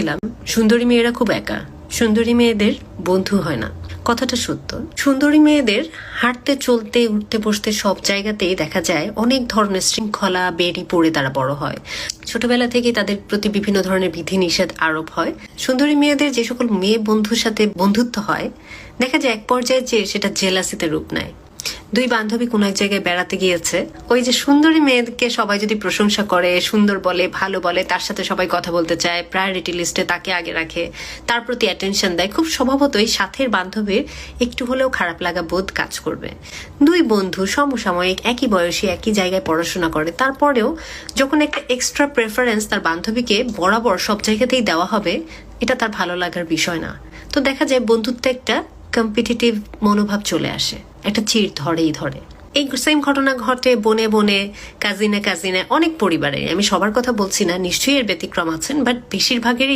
বলছিলাম সুন্দরী মেয়েরা খুব একা, সুন্দরী মেয়েদের বন্ধু হয় না। কথাটা সত্য। সুন্দরী মেয়েদের হাঁটতে চলতে উঠতে বসতে সব জায়গাতেই দেখা যায় অনেক ধরনের শৃঙ্খলা বেড়ি পড়ে তারা বড় হয়। ছোটবেলা থেকে তাদের প্রতি বিভিন্ন ধরনের বিধিনিষেধ আরোপ হয়। সুন্দরী মেয়েদের যে সকল মেয়ে বন্ধুর সাথে বন্ধুত্ব হয়, দেখা যায় এক পর্যায়ে যে সেটা জেলাসিতে রূপ নেয়। দুই বান্ধবী কোন এক জায়গায় বেড়াতে গিয়েছে, ওই যে সুন্দরী মেয়েকে সবাই যদি প্রশংসা করে, সুন্দর বলে, ভালো বলে, তার সাথে সবাই কথা বলতে চায়, প্রায়োরিটি লিস্টে তাকে আগে রাখে, তার প্রতি অ্যাটেনশন দেয়, খুব স্বভাবতই সাথের বান্ধবীর একটু হলেও খারাপ লাগা বোধ কাজ করবে। দুই বন্ধু সমসাময়িক, একই বয়সী, একই জায়গায় পড়াশোনা করে, তারপরেও যখন একটা এক্সট্রা প্রেফারেন্স তার বান্ধবীকে বরাবর সব জায়গাতেই দেওয়া হবে, এটা তার ভালো লাগার বিষয় না। তো দেখা যায় বন্ধুত্বে একটা কম্পিটিটিভ মনোভাব চলে আসে, একটা চিড় ধরেই ধরে। এই সেম ঘটনা ঘটে বনে বনে, কাজিনে কাজিনে, অনেক পরিবারে। আমি সবার কথা বলছি না, নিশ্চয়ই এর ব্যতিক্রম আছেন, বাট বেশিরভাগেরই